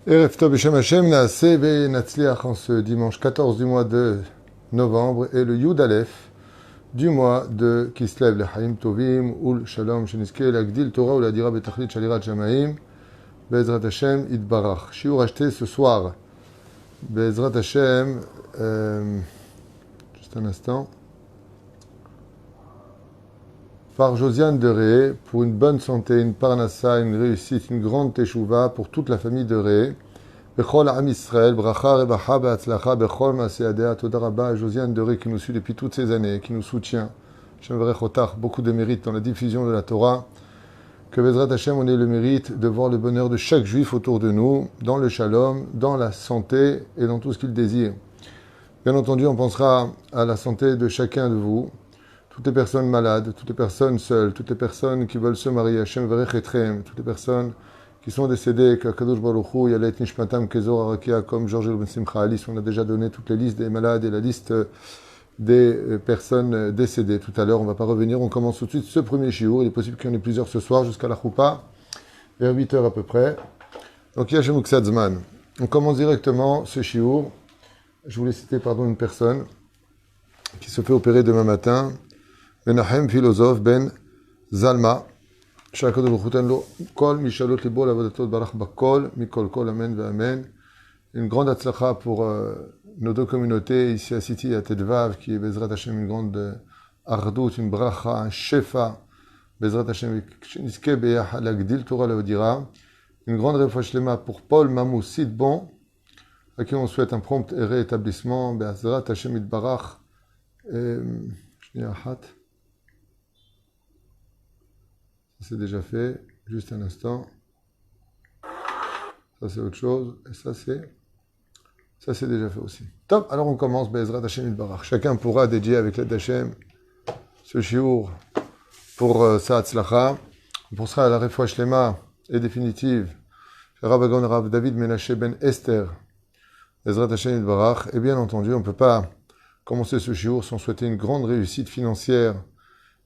Erev Tov Beshem Hashem Naaseh Ve'Natzliach en ce dimanche 14 du mois de novembre et le Yud Aleph du mois de Kislev Lechaim Tovim Ul Shalom Sheniske L'Agdil Torah Uladira Betachlit Shalirat Shamaim Be'ezrat Hashem Idbarach. Shiur acheté ce soir Be'ezrat Hashem juste un instant par Josiane de Ré, pour une bonne santé, une parnassa, une réussite, une grande teshuva pour toute la famille de Ré. Bechol Am Israël, bracha rebacha be'atzlacha bechol ma'aseh toda rabba. Josiane de Ré qui nous suit depuis toutes ces années, qui nous soutient. Hashem varech otach, beaucoup de mérite dans la diffusion de la Torah. Que Bezrat Hashem, on ait le mérite de voir le bonheur de chaque juif autour de nous, dans le shalom, dans la santé et dans tout ce qu'il désire. Bien entendu, on pensera à la santé de chacun de vous. Toutes les personnes malades, toutes les personnes seules, toutes les personnes qui veulent se marier, Hashem Varech Etrem, toutes les personnes qui sont décédées, qu'Akadosh Baruch Hu, Yalet Nishmatam, Kezor Arakia, comme Georges Ben Simcha Alice, on a déjà donné toutes les listes des malades et la liste des personnes décédées tout à l'heure. On ne va pas revenir, on commence tout de suite ce premier shiur. Il est possible qu'il y en ait plusieurs ce soir jusqu'à la Choupa, vers 8 heures à peu près. Donc Yashem Uksadzman. On commence directement ce shiur. Je voulais citer, une personne qui se fait opérer demain matin. Menahem, philosophe, Ben Zalma, שהקדוש ברוך הוא תן לו כל משאלות ליבו לעבודתו ברח בכל, מכל כל, amen ואמן. Une grande הצלחה pour nos deux communautés, ici à City, à Tedvav, qui est Bezrat Hashem, une grande ardout, une bracha, un shefa, Bezrat Hashem, שנזכה ביחד להגדיל תורה להודירה. Une grande réfouach lema pour Paul Mamou Sidbon, à qui on souhaite un prompt rétablissement, Bezrat Hashem Itbarach. שנייה אחת. C'est déjà fait, juste un instant. Ça c'est autre chose, et ça c'est déjà fait aussi. Top, alors on commence, Be'ezrat Hashem Itbarach. Chacun pourra dédier avec l'aide d'Hashem ce shiur pour sa hatzlacha. On pensera à la réfoua shlema et définitive. Rav Agon Rav David Menashe Ben Esther, Be'ezrat Hashem Itbarach. Et bien entendu, on ne peut pas commencer ce shiur sans souhaiter une grande réussite financière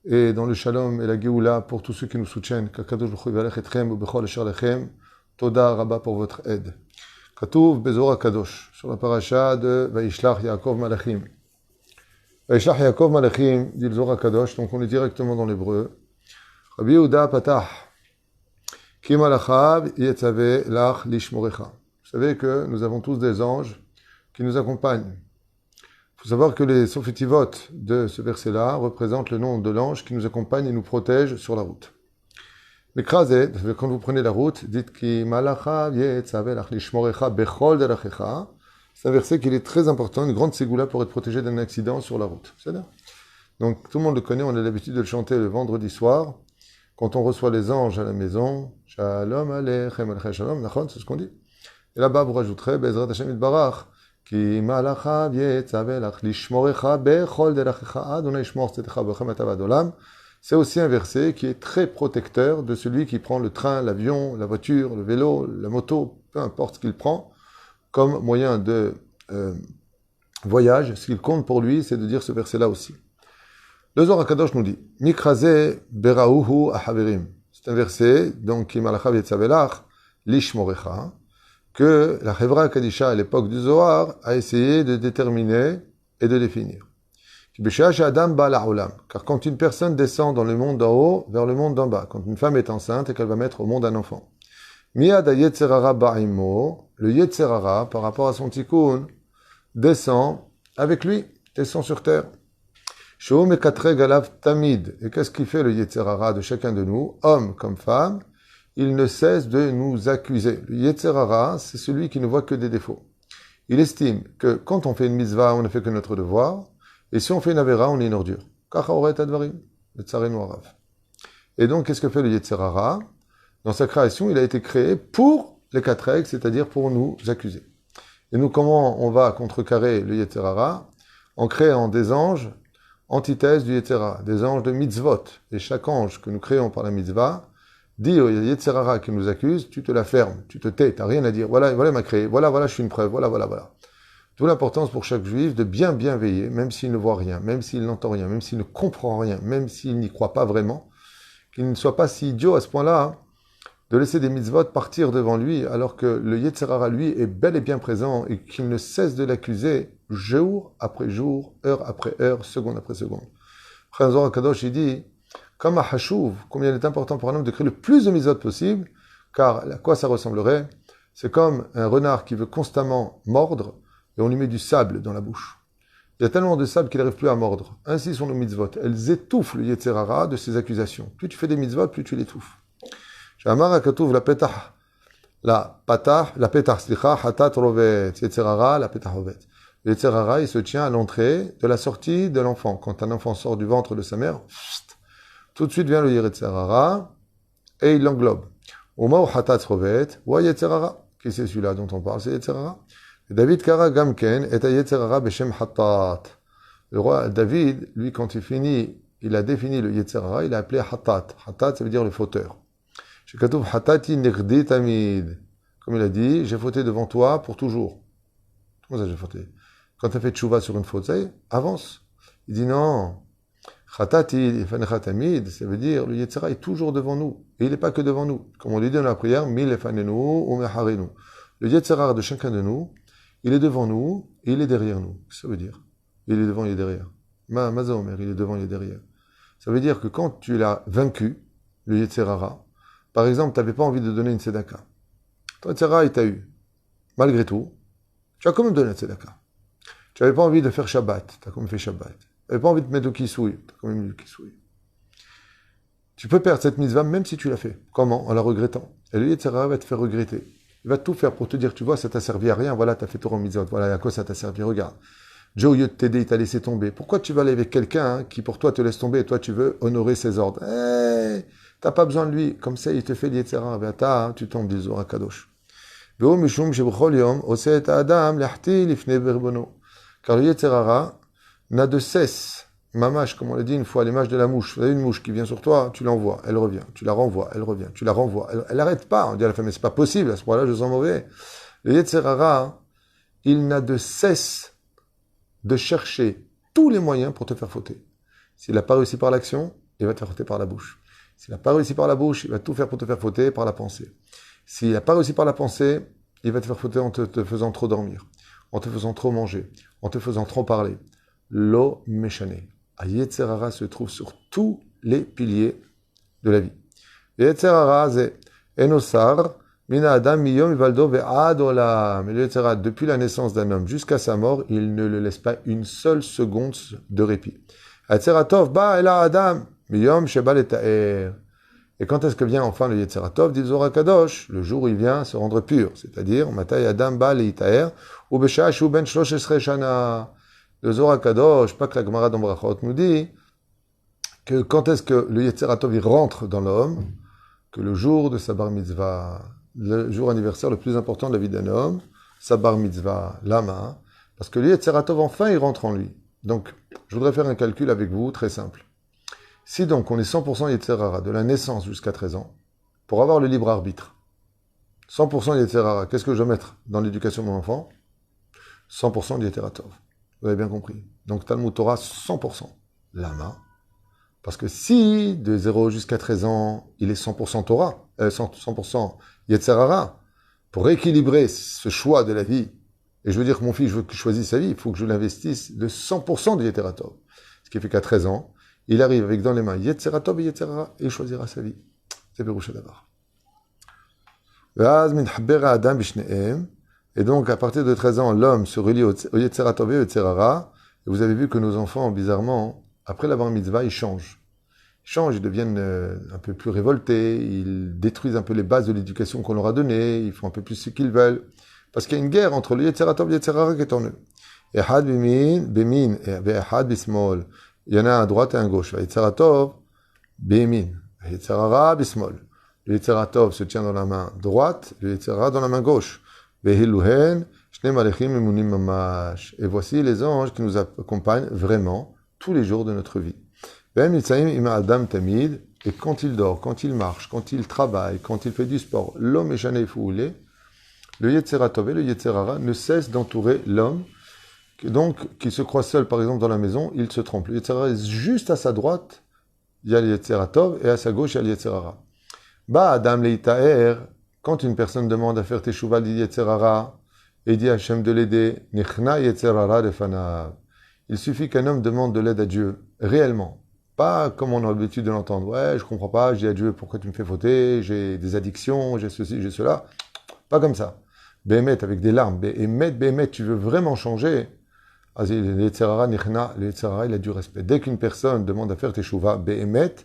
et dans le shalom et la geoula pour tous ceux qui nous soutiennent. Qu'Akadosh Baruch Hu yivarech etchem ubechol asher lechem. Toda rabba pour votre aide. Katuv Bezor HaKadosh, sur la paracha de Vayishlach Yaakov Malachim. Vayishlach Yaakov Malachim, dit le Zohar HaKadosh, donc on est directement dans l'hébreu. Rabbi Yehuda Patah, Ki malachav yetzaveh lach lishmorecha. Vous savez que nous avons tous des anges qui nous accompagnent. Il faut savoir que les sophétivot de ce verset-là représentent le nom de l'ange qui nous accompagne et nous protège sur la route. Mais Krazed, quand vous prenez la route, dites ki malacha yetzaveh lach lishmorecha bechol derachecha. C'est un verset qui est très important, une grande ségoula pour être protégé d'un accident sur la route. C'est ça. Donc tout le monde le connaît, on a l'habitude de le chanter le vendredi soir, quand on reçoit les anges à la maison. Shalom aleichem alechem shalom, nachon, c'est ce qu'on dit. Et là-bas vous rajouterez Be'ezrat Hashem Itbarach. Ki malachav yetzaveh lach lishmorecha bechol derachecha Adonai yishmor tzedcha b'chem atavad olam. C'est aussi un verset qui est très protecteur de celui qui prend le train, l'avion, la voiture, le vélo, la moto, peu importe ce qu'il prend comme moyen de voyage. Ce qu'il compte pour lui, c'est de dire ce verset-là aussi. Le Zohar HaKadosh nous dit Mikrazeh berauhu ahaverim. C'est un verset, donc ki malachav yetzaveh lach lishmorecha, que la Chevra Kadisha à l'époque du Zohar a essayé de déterminer et de définir. Car quand une personne descend dans le monde d'en haut vers le monde d'en bas, quand une femme est enceinte et qu'elle va mettre au monde un enfant, Miyada Yetzerara Ba'imo, le Yetzerara, par rapport à son tikkun, descend avec lui, descend sur terre. Shom Ekatre Galav Tamid. Et qu'est-ce qui fait le Yetzerara de chacun de nous, homme comme femme? Il ne cesse de nous accuser. Le Yetzerara, c'est celui qui ne voit que des défauts. Il estime que quand on fait une mitzvah, on ne fait que notre devoir, et si on fait une avera, on est une ordure. Et donc, qu'est-ce que fait le Yetzerara? Dans sa création, il a été créé pour les quatre règles, c'est-à-dire pour nous accuser. Et nous, comment on va contrecarrer le Yetzerara? En créant des anges, antithèse du Yetzerara, des anges de mitzvot. Et chaque ange que nous créons par la mitzvah, dit au Yetzerara qui nous accuse, tu te la fermes, tu te tais, tu n'as rien à dire. Voilà, il m'a créé, voilà, je suis une preuve, voilà. D'où l'importance pour chaque juif de bien veiller, même s'il ne voit rien, même s'il n'entend rien, même s'il ne comprend rien, même s'il n'y croit pas vraiment, qu'il ne soit pas si idiot à ce point-là, de laisser des mitzvot partir devant lui, alors que le Yetzer Hara, lui, est bel et bien présent et qu'il ne cesse de l'accuser jour après jour, heure après heure, seconde après seconde. Chazor Kadosh, il dit, comme à Hashuv, combien il est important pour un homme de créer le plus de mitzvot possible, car à quoi ça ressemblerait? C'est comme un renard qui veut constamment mordre et on lui met du sable dans la bouche. Il y a tellement de sable qu'il n'arrive plus à mordre. Ainsi sont nos mitzvot. Elles étouffent le Yetzer Hara de ses accusations. Plus tu fais des mitzvot, plus tu l'étouffes. Shamar Akatouv la petah, slicha, hatat rovet, Yetzer Hara, la petah rovet. Le Yetzer Hara, il se tient à l'entrée de la sortie de l'enfant. Quand un enfant sort du ventre de sa mère, tout de suite vient le Yetzer Hara et il l'englobe. Oma ou hatat rovet, ou Yetzer Hara. Qui c'est celui-là dont on parle? C'est Yetzer Hara. David Kara Gamken est à Yetzer Hara Beshem Hattat. Le roi David, lui, quand il a défini le Yetzer Hara, il a appelé Hattat. Hattat, ça veut dire le fauteur. Shekatouf Hattati Nirdi Tamid. Comme il a dit, j'ai fauté devant toi pour toujours. Comment ça j'ai fauté? Quand tu as fait tchouva sur une faute, ça y est, avance. Il dit non. Hattati Fanecha Tamid, ça veut dire le Yetzer Hara est toujours devant nous. Et il n'est pas que devant nous. Comme on lui dit dans la prière, Mil Efanenu ou Meharenu. Le Yetzer Hara de chacun de nous, il est devant nous et il est derrière nous. Qu'est-ce que ça veut dire? Il est devant, il est derrière. Mazaomer, il est devant, il est derrière. Ça veut dire que quand tu l'as vaincu, le Yetzer Hara, par exemple, tu n'avais pas envie de donner une tzedaka. Ton Yetzer Hara, il t'a eu. Malgré tout, tu as quand même donné une tzedaka. Tu n'avais pas envie de faire Shabbat, tu as quand même fait Shabbat. Tu n'avais pas envie de te mettre au kisouille, tu as quand même mis le kisouille. Tu peux perdre cette mitzvah même si tu l'as fait. Comment? En la regrettant. Et le Yetzer Hara va te faire regretter. Il va tout faire pour te dire, tu vois, ça t'a servi à rien, voilà, t'as fait Torah mitzvot, voilà, à quoi ça t'a servi, regarde. Dieu, au lieu de t'aider, il t'a laissé tomber. Pourquoi tu vas aller avec quelqu'un qui, pour toi, te laisse tomber et toi, tu veux honorer ses ordres? T'as pas besoin de lui. Comme ça, il te fait l'Yetzer Hara, tu tombes du Zohar Kadosh. Car le Yetzer Hara n'a de cesse, mamash, comme on l'a dit une fois, l'image de la mouche. Vous avez une mouche qui vient sur toi, tu l'envoies, elle revient, tu la renvoies, elle revient, tu la renvoies. Elle n'arrête pas. On dit à la femme, mais c'est pas possible, à ce point-là, je sens mauvais. Le Yetzer Hara, il n'a de cesse de chercher tous les moyens pour te faire fauter. S'il n'a pas réussi par l'action, il va te faire fauter par la bouche. S'il n'a pas réussi par la bouche, il va tout faire pour te faire fauter par la pensée. S'il n'a pas réussi par la pensée, il va te faire fauter en te faisant trop dormir, en te faisant trop manger, en te faisant trop parler. Lo méchané. Yetzer Hara se trouve sur tous les piliers de la vie. Yetzer Hara, c'est Enosar, Mina Adam, Miyom, Ivaldo, Ve'ad Olam. Mais le Yetzer Hara, depuis la naissance d'un homme jusqu'à sa mort, il ne le laisse pas une seule seconde de répit. Yetzer Hatov, Ba Ela Adam, Miyom, Sheba Leta'er. Et quand est-ce que vient enfin le Yetzer Hatov, dit Zohar Kadosh? Le jour où il vient se rendre pur. C'est-à-dire, Matai Adam, Ba Leita'er, ou Beshash, ou Ben Shlosh Esre Shana. Le Zohar Kadosh, pas que la Gemara dans Brachot nous dit que quand est-ce que le Yetzer Hatov il rentre dans l'homme, que le jour de sa bar mitzvah, le jour anniversaire le plus important de la vie d'un homme, sa bar mitzvah, lama, parce que le Yetzer Hatov enfin il rentre en lui. Donc, je voudrais faire un calcul avec vous très simple. Si donc on est 100% Yetzer Hara de la naissance jusqu'à 13 ans, pour avoir le libre arbitre, 100% Yetzer Hara, qu'est-ce que je dois mettre dans l'éducation de mon enfant? 100% de Yetzer Hatov. Vous avez bien compris. Donc Talmud Torah 100%. Lama. Parce que si de 0 jusqu'à 13 ans, il est 100% Torah, 100% Yetzer Hara, pour équilibrer ce choix de la vie, et je veux dire que mon fils, je veux qu'il choisisse sa vie, il faut que je l'investisse de 100% de Yetzer Hatov. Ce qui fait qu'à 13 ans, il arrive avec dans les mains Yetzer Hatov et Yetzer Hara, et il choisira sa vie. C'est Péroucha d'abord. Et donc, à partir de 13 ans, l'homme se relie au Yetzer Hatov et au Yetzer Hara. Et vous avez vu que nos enfants, bizarrement, après la bar mitzvah, ils changent. Ils changent, ils deviennent un peu plus révoltés, ils détruisent un peu les bases de l'éducation qu'on leur a donnée, ils font un peu plus ce qu'ils veulent. Parce qu'il y a une guerre entre le Yetzer Hatov et le Yetzer Hara qui est en eux. Ehad bemin et ehad bismol. Il y en a un à droite et un à gauche. Le Yetzer Hatov, bemin. Le Yetzer Hara, bismol. Le Yetzer Hatov se tient dans la main droite, le Yetzer Hara dans la main gauche. Et voici les anges qui nous accompagnent vraiment tous les jours de notre vie. Et quand il dort, quand il marche, quand il travaille, quand il fait du sport, l'homme est jamais foulé, le Yetzer Hatov et le Yetzer Hara ne cessent d'entourer l'homme, donc qui se croit seul par exemple dans la maison, il se trompe. Le Yetzer Hara est juste à sa droite, il y a le Yetzer Hatov, et à sa gauche, il y a le Yetzer Hara. Ba Adam Leitaer, quand une personne demande à faire Teshuvah du Yetzer Hara et dit à Hachem de l'aider, Nichna Yetzer Hara lefanav. Il suffit qu'un homme demande de l'aide à Dieu, réellement. Pas comme on a l'habitude de l'entendre. Ouais, je comprends pas, je dis à Dieu, pourquoi tu me fais fauter, j'ai des addictions, j'ai ceci, j'ai cela. Pas comme ça. Béhémet, avec des larmes. Béhémet, tu veux vraiment changer. Le Yetzer Hara, Nichna, le Yetzer Hara, il a du respect. Dès qu'une personne demande à faire Teshuvah, Béhémet,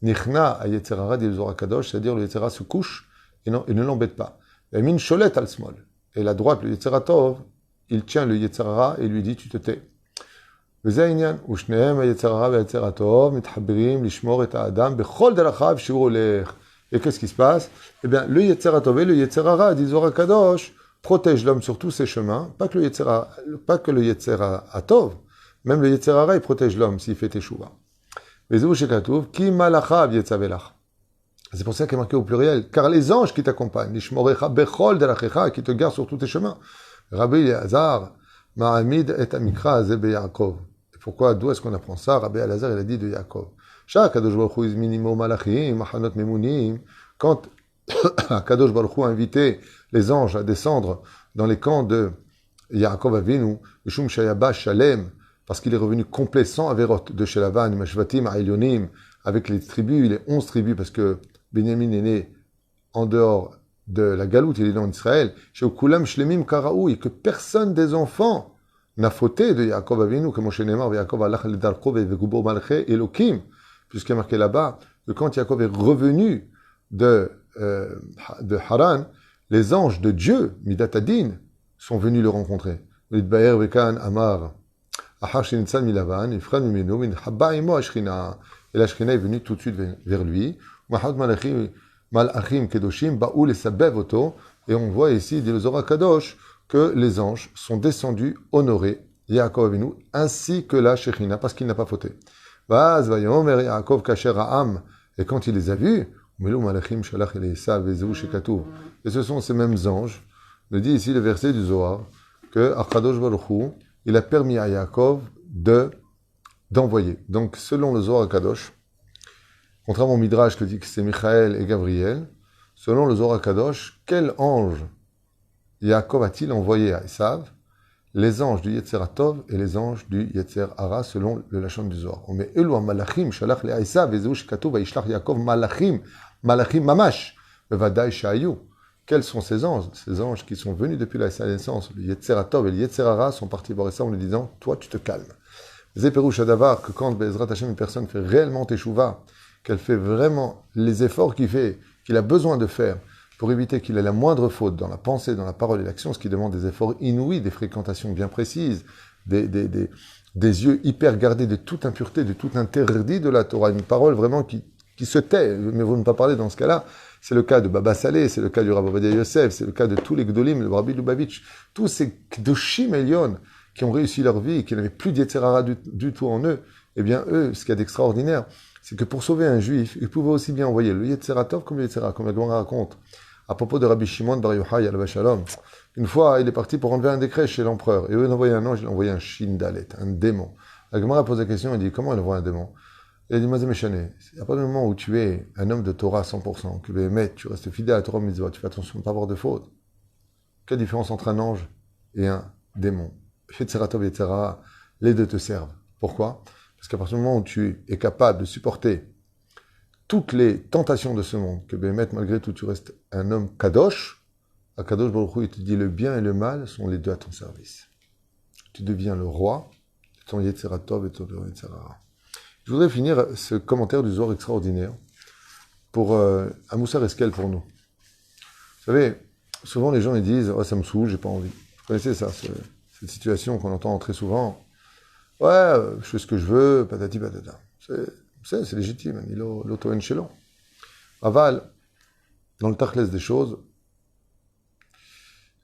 Nichna à Yetzer Hara, dit le Zohar Kadosh, c'est-à-dire le Yetzer Hara se couche et ne l'embête pas. Min Sholet al Smol. Et la droite, le Yetzer Tov, il tient le Yetzer Hara et lui dit, tu te tais. וזה העניין, ושניהם היצר הרע והיצר הטוב מתחברים לשמור את האדם בכל דרכיו שהוא הולך. Et qu'est-ce qui se passe? Eh bien, le Yetzer Tov et le Yetzer Hara, dit Zohar Kadosh, protègent l'homme sur tous ses chemins, pas que le Yetzer Tov, même le Yetzer Hara, il protège l'homme s'il fait Teshuvah. וזהו שכתוב, כי מלאכיו יצווה לך. C'est pour ça qu'il est marqué au pluriel, car les anges qui t'accompagnent, לשמורך בכל דרכיך, qui te gardent sur tous tes chemins. Rabbi Elazar, מעמיד את המקרא הזה ביעקב. Pourquoi, d'où est-ce qu'on apprend ça? Rabbi Elazar, il a dit de Yaakov. Kadosh Baruch Hu minimo malachim, machanot memunim. Quand Kadosh Baruch Hu a invité les anges à descendre dans les camps de Yaakov Avinu, Mishum Shayaba Shalem, parce qu'il est revenu complet sans Averot de Shelavan, Mashvatim, Ailionim, avec les tribus, les 11 tribus, parce que Benjamin est né en dehors de la Galoute, il est né en Israël, chez Okulam Shlemim Karaou, et que personne des enfants n'a fauté de Yaakov Avinu, comme Moshe Neymar, Yaakov Allah Darko Vegubor Malché Elokim, puisqu'il est marqué là-bas que quand Yaakov est revenu de Haran, les anges de Dieu, Midat Adin, sont venus le rencontrer. Lidbaer Vekan Amar, Ahar Shinitsan Milavan, Ifran Mimenu, Min Habba Imo Ashkina. Et la Shkina est venue tout de suite vers lui. Mahad Malachim Kedoshim, Baoul et Sabevoto. Et on voit ici, dit le Zohar Kadosh, que les anges sont descendus honorer Yaakov Avinu, ainsi que la Shekhinah, parce qu'il n'a pas fauté. Vaz vayomer Yaakov kasher ha'am, et quand il les a vus, et ce sont ces mêmes anges, nous dit ici le verset du Zohar, que Akadosh Baruch Hu, il a permis à Yaakov d'envoyer. Donc selon le Zohar Kadosh, contrairement au Midrash qui dit que c'est Michael et Gabriel, selon le Zohar Kadosh, quel ange Yaakov a-t-il envoyé à Esav? Les anges du Yetzer Tov et les anges du Yetzer Hara, selon le Lachon du Zohar. On met Elu malachim shalach le Esav, vezeu shekatuv vaishlach Yaakov malachim mamash, bevadai shayu. Quels sont ces anges? Ces anges qui sont venus depuis la naissance, le Yetzer Tov et le Yetzer Hara sont partis voir Esav en lui disant, toi tu te calmes. Zéperouch Adavar, que quand Bezrat Hashem, une personne fait réellement Teshuvah, qu'elle fait vraiment les efforts qu'il a besoin de faire, pour éviter qu'il ait la moindre faute dans la pensée, dans la parole et l'action, ce qui demande des efforts inouïs, des fréquentations bien précises, des yeux hyper gardés de toute impureté, de tout interdit de la Torah. Une parole vraiment qui se tait, mais vous ne pas parler dans ce cas-là. C'est le cas de Baba Saleh, c'est le cas du Rav Ovadia Yosef, c'est le cas de tous les Gdolim, le Rabbi Lubavitch, tous ces Kdoshim Elion qui ont réussi leur vie et qui n'avaient plus d'Yetzer Hara du tout en eux. Eh bien, eux, ce qu'il y a d'extraordinaire, c'est que pour sauver un juif, ils pouvaient aussi bien envoyer le Yetzer Tov comme le Yetzer Hara, comme la Gemara raconte. À propos de Rabbi Shimon Bar Yochai al Shalom, une fois, il est parti pour enlever un décret chez l'empereur. Et eux, il a envoyé un ange, il a envoyé un Shindalet, un démon. La Gemara pose la question, il dit, comment il envoie un démon? Il a dit, Mazé Meshane, à partir du moment où tu es un homme de Torah 100%, que tu restes fidèle à la Torah Mitzvah, tu fais attention de ne pas avoir de faute. Quelle différence entre un ange et un démon? Yetzer Tov et Yetzer Hara, les deux te servent. Pourquoi? Parce qu'à partir du moment où tu es capable de supporter toutes les tentations de ce monde, que Béhémet, malgré tout, tu restes un homme kadosh, à Kadosh Baruch Hu, il te dit le bien et le mal sont les deux à ton service. Tu deviens le roi de ton Yetzer Tov et de ton Yetzer Hara. Je voudrais finir ce commentaire du Zohar extraordinaire pour un Moussar Eskel pour nous. Vous savez, souvent les gens ils disent « Oh, ça me saoule, j'ai pas envie ». Vous connaissez ça, cette situation qu'on entend très souvent. « Ouais, je fais ce que je veux, patati patata ». C'est légitime, il l'auto-en chelon. Aval, dans le tachles des choses,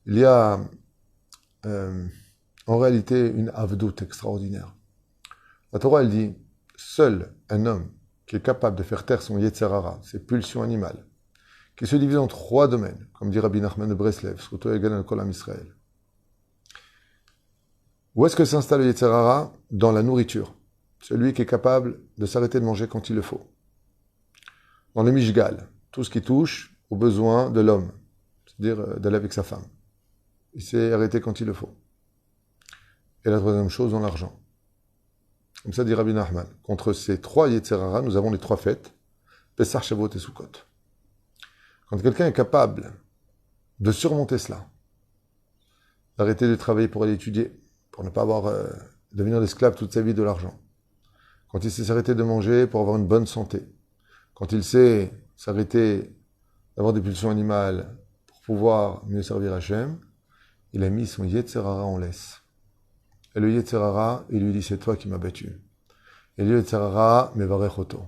il y a en réalité une avdout extraordinaire. La Torah, elle dit, seul un homme qui est capable de faire taire son Yetzer Hara, ses pulsions animales, qui se divise en 3 domaines, comme dit Rabbi Nachman de Breslev, Sruto Egan al-Kol Am Israël. Où est-ce que s'installe le Yetzer Hara? Dans la nourriture. Celui qui est capable de s'arrêter de manger quand il le faut. Dans le Mishgal, tout ce qui touche aux besoins de l'homme, c'est-à-dire d'aller avec sa femme. Il s'est arrêté quand il le faut. Et la troisième chose, dans l'argent. Comme ça dit Rabbi Nachman. Contre ces trois Yetzerara, nous avons les trois fêtes, Pessah, Shavuot et Sukkot. Quand quelqu'un est capable de surmonter cela, d'arrêter de travailler pour aller étudier, pour ne pas devenir l'esclave toute sa vie de l'argent, quand il sait s'arrêter de manger pour avoir une bonne santé, quand il sait s'arrêter d'avoir des pulsions animales pour pouvoir mieux servir Hachem, il a mis son Yetzerara en laisse. Et le Yetzerara, il lui dit, c'est toi qui m'as battu. Et le Yetzerara, mevarech oto.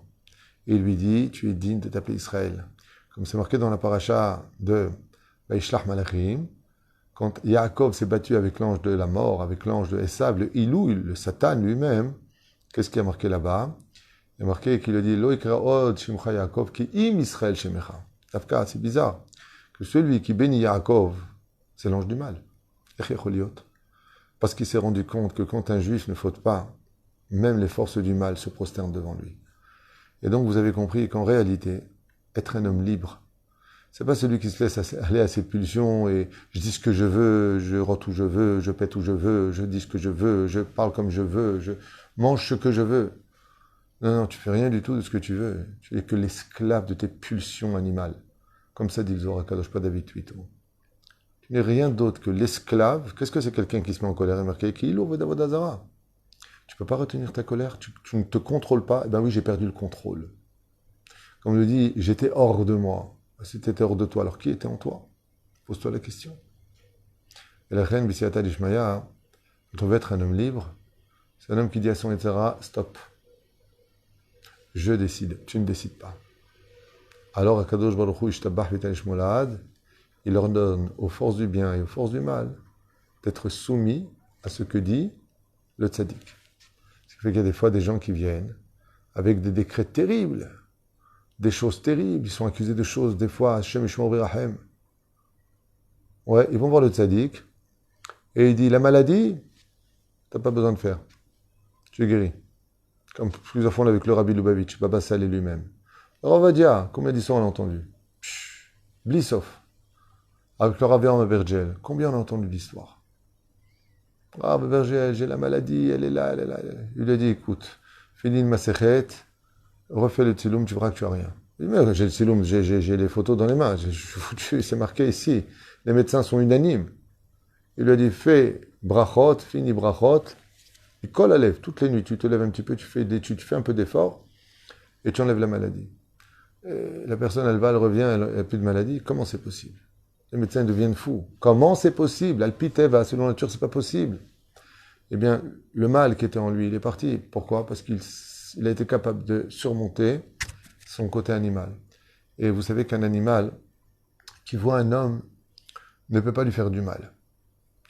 Et il lui dit, tu es digne de t'appeler Israël. Comme c'est marqué dans la paracha de Vaishlach Malachim, quand Yaakov s'est battu avec l'ange de la mort, avec l'ange de Esav, le Ilou, le Satan lui-même, qu'est-ce qui a marqué là-bas? Il y a marqué qu'il a dit, Lo ikra od shimcha Yaakov ki im Israël shemecha. Tafka, c'est bizarre. Que celui qui bénit Yaakov, c'est l'ange du mal. Parce qu'il s'est rendu compte que quand un juif ne faute pas, même les forces du mal se prosternent devant lui. Et donc vous avez compris qu'en réalité, être un homme libre, c'est pas celui qui se laisse aller à ses pulsions et je dis ce que je veux, je rote où je veux, je pète où je veux, je dis ce que je veux, je parle comme je veux, je mange ce que je veux. Non, non, tu fais rien du tout de ce que tu veux. Tu n'es que l'esclave de tes pulsions animales. Comme ça dit le Zohar HaKadosh, pas David Tuito. Tu n'es rien d'autre que l'esclave. Qu'est-ce que c'est quelqu'un qui se met en colère et marqué qui l'ouvre d'Avodazara? Tu peux pas retenir ta colère, tu ne te contrôles pas. Eh bien oui, j'ai perdu le contrôle. Comme on le dit, j'étais hors de moi. Si tu étais hors de toi, alors qui était en toi? Pose-toi la question. Et la reine Bissiata d'Ishmaïa, quand on veut être un homme libre, c'est un homme qui dit à son etc. Stop. Je décide, tu ne décides pas. Alors, Akadosh Baruch Hu Ishtabach V'Tanish Molad, il ordonne aux forces du bien et aux forces du mal d'être soumis à ce que dit le tzaddik. Ce qui fait qu'il y a des fois des gens qui viennent avec des décrets terribles, des choses terribles, ils sont accusés de choses, des fois, Hashem Yishmor V'Rahem. Ouais, ils vont voir le tzaddik, et il dit, la maladie, t'as pas besoin de faire. Tu es guéri. Comme plusieurs fois avec le Rabbi Lubavitch, Baba Salé lui-même. Alors on va dire, combien d'histoires on a entendu? Blissov. Avec le Rabbi Bergel, combien on a entendu l'histoire? Ah, Bergel, j'ai la maladie, elle est là, elle est là. Il lui a dit, écoute, finis le Masechet, refais le Tziloum, tu verras que tu n'as rien. Il dit, mais j'ai le Tziloum, j'ai les photos dans les mains, je suis foutu, c'est marqué ici. Les médecins sont unanimes. Il lui a dit, fais brachot, finis brachot, il colle à lèvres toutes les nuits, tu te lèves un petit peu, tu fais un peu d'effort, et tu enlèves la maladie. Et la personne, elle va, elle revient, elle n'a plus de maladie. Comment c'est possible? Les médecins deviennent fous. Comment c'est possible? Alpiteva, selon la nature, c'est pas possible. Eh bien, le mal qui était en lui, il est parti. Pourquoi? Parce qu'il a été capable de surmonter son côté animal. Et vous savez qu'un animal qui voit un homme ne peut pas lui faire du mal.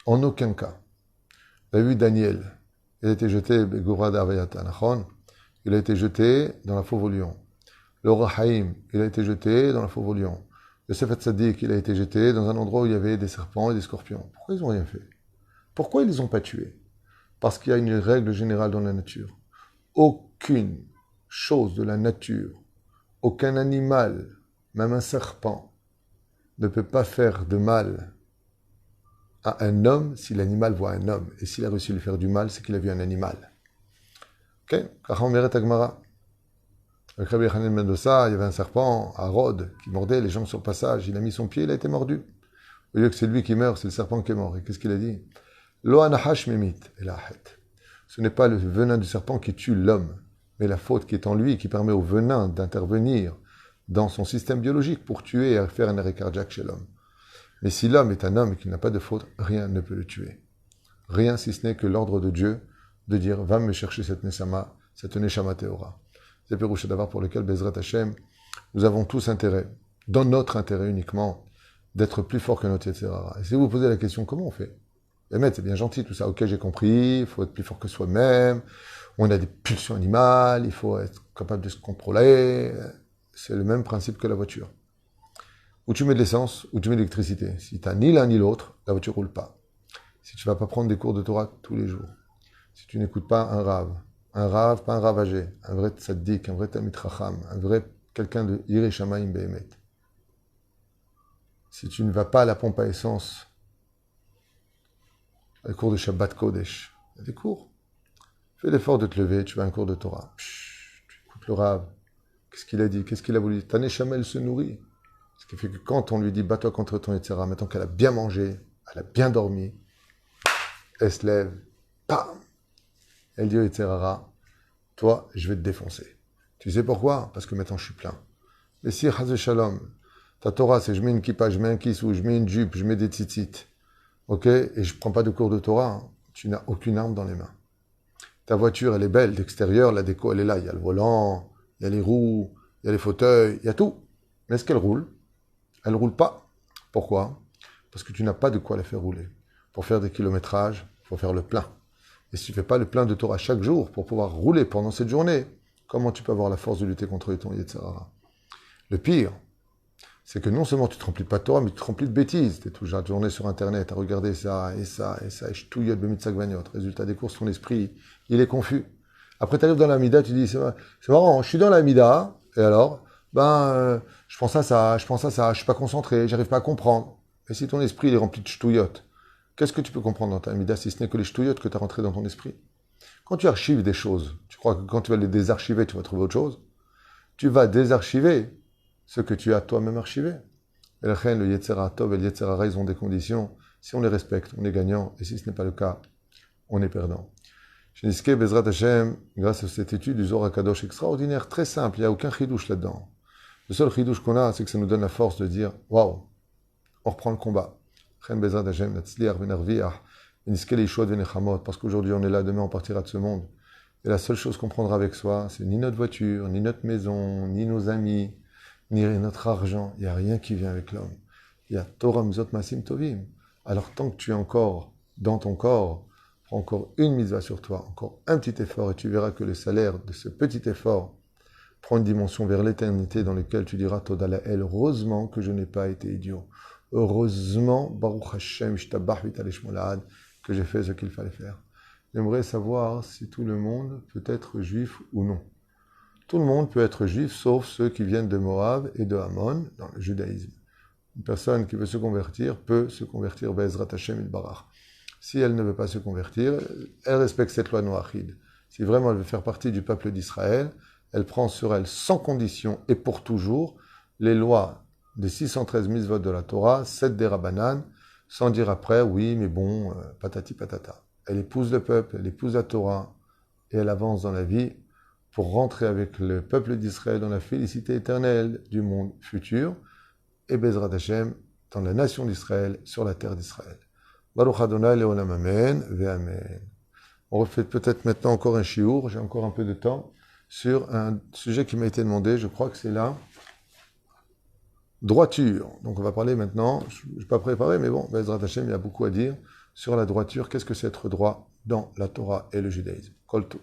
En aucun cas. Vous avez vu Daniel, il a été jeté, il a été jeté dans la fauve au lion. Le roi Haïm, il a été jeté dans la fauve au lion. Le Sefet Tzadik, il a été jeté dans un endroit où il y avait des serpents et des scorpions. Pourquoi ils n'ont rien fait? Pourquoi ils ne les ont pas tués? Parce qu'il y a une règle générale dans la nature. Aucune chose de la nature, aucun animal, même un serpent, ne peut pas faire de mal à un homme si l'animal voit un homme. Et s'il a réussi à lui faire du mal, c'est qu'il a vu un animal. Ok? Kachameret Agmara. Avec Rabbi Yochanan Mendoza, il y avait un serpent à Rhodes qui mordait les gens sur le passage. Il a mis son pied, il a été mordu. Au lieu que c'est lui qui meurt, c'est le serpent qui est mort. Et qu'est-ce qu'il a dit? Lo anahash mimit elahet. Ce n'est pas le venin du serpent qui tue l'homme, mais la faute qui est en lui, qui permet au venin d'intervenir dans son système biologique pour tuer et faire un arrêt cardiaque chez l'homme. Mais si l'homme est un homme et qu'il n'a pas de faute, rien ne peut le tuer. Rien si ce n'est que l'ordre de Dieu de dire « Va me chercher cette Neshama Teora ». C'est Pérouche d'avoir pour lequel, Bezrat Hashem, nous avons tous intérêt, dans notre intérêt uniquement, d'être plus fort que notre Yetzirara. Et si vous vous posez la question, comment on fait? C'est bien gentil tout ça, ok, j'ai compris, il faut être plus fort que soi-même, on a des pulsions animales, il faut être capable de se contrôler. C'est le même principe que la voiture. Ou tu mets de l'essence, ou tu mets de l'électricité. Si tu n'as ni l'un ni l'autre, la voiture ne roule pas. Si tu ne vas pas prendre des cours de Torah tous les jours, si tu n'écoutes pas un rave, pas un rave âgé, un vrai tzaddik, un vrai tamid chacham, un vrai quelqu'un de Yirei Shamayim Behemet, Si tu ne vas pas à la pompe à essence, les cours de Shabbat Kodesh, il y a des cours. Fais l'effort de te lever, tu vas à un cours de Torah. Tu écoutes le Rav. Qu'est-ce qu'il a dit? Qu'est-ce qu'il a voulu dire? Ta neshama, elle se nourrit. Ce qui fait que quand on lui dit, bats-toi contre ton Yetzirah, maintenant qu'elle a bien mangé, elle a bien dormi, elle se lève, bam! Elle dit au Yetzirah, toi, je vais te défoncer. Tu sais pourquoi? Parce que maintenant je suis plein. Mais si, Chaz Shalom, ta Torah, c'est je mets une kippa, je mets un kissou, je mets une jupe, je mets des tzitzit, ok? Et je ne prends pas de cours de Torah, hein. Tu n'as aucune arme dans les mains. Ta voiture, elle est belle, d'extérieur, la déco, elle est là. Il y a le volant, il y a les roues, il y a les fauteuils, il y a tout. Mais est-ce qu'elle roule? Elle ne roule pas. Pourquoi? Parce que tu n'as pas de quoi la faire rouler. Pour faire des kilométrages, il faut faire le plein. Et si tu ne fais pas le plein de Torah chaque jour pour pouvoir rouler pendant cette journée, comment tu peux avoir la force de lutter contre ton Yetzirah? Le pire, c'est que non seulement tu ne te remplis pas de Torah, mais tu te remplis de bêtises. Tu es toute la journée sur Internet à regarder ça, et ça, et ça, et je touillote bemitzagvaniot. Résultat des courses, ton esprit, il est confus. Après, tu arrives dans la Mida, tu dis, c'est marrant, je suis dans la Mida, et alors, je pense à ça, je suis pas concentré, j'arrive pas à comprendre. Et si ton esprit il est rempli de ch'touillottes, qu'est-ce que tu peux comprendre dans ta Mida si ce n'est que les ch'touillottes que tu as rentrées dans ton esprit? Quand tu archives des choses, tu crois que quand tu vas les désarchiver, tu vas trouver autre chose? Tu vas désarchiver ce que tu as toi-même archivé. Et le Yetzirah Tov et le Yetzirah Ra, ils ont des conditions. Si on les respecte, on est gagnant. Et si ce n'est pas le cas, on est perdant. Sheniske Bezrat Hashem, grâce à cette étude du Zohar HaKadosh extraordinaire, très simple, il n'y a aucun chidouche là-dedans. Le seul chidouche qu'on a, c'est que ça nous donne la force de dire, waouh, on reprend le combat. Chen Bezrat Hashem, Natzliar Venarviach, Sheniske Leishot Venechamot, parce qu'aujourd'hui on est là, demain on partira de ce monde. Et la seule chose qu'on prendra avec soi, c'est ni notre voiture, ni notre maison, ni nos amis, ni notre argent. Il n'y a rien qui vient avec l'homme. Il y a Torah Mizot Masim Tovim. Alors tant que tu es encore dans ton corps, prends encore une mitzvah sur toi, encore un petit effort, et tu verras que le salaire de ce petit effort prend une dimension vers l'éternité dans laquelle tu diras Toda La'el, heureusement que je n'ai pas été idiot. Heureusement, Baruch Hashem, Shtabach Vitalesh Molad, que j'ai fait ce qu'il fallait faire. J'aimerais savoir si tout le monde peut être juif ou non. Tout le monde peut être juif, sauf ceux qui viennent de Moab et de Ammon, dans le judaïsme. Une personne qui veut se convertir peut se convertir Be'ezrat Hashem Yitbarach. Si elle ne veut pas se convertir, elle respecte cette loi noachide. Si vraiment elle veut faire partie du peuple d'Israël, elle prend sur elle sans condition et pour toujours les lois des 613 mitzvot de la Torah, 7 des Rabbanan, sans dire après, oui, mais bon, patati patata. Elle épouse le peuple, elle épouse la Torah, et elle avance dans la vie pour rentrer avec le peuple d'Israël dans la félicité éternelle du monde futur, et Bezrat Hashem dans la nation d'Israël, sur la terre d'Israël. Baruch Adonai Leolam Amen, Ve'amen. On refait peut-être maintenant encore un shiur, j'ai encore un peu de temps, sur un sujet qui m'a été demandé, je crois que c'est la droiture. Donc on va parler maintenant, je ne suis pas préparé, mais bon, Bezrat Hashem, il y a beaucoup à dire sur la droiture. Qu'est-ce que c'est être droit dans la Torah et le judaïsme? Kol Tov.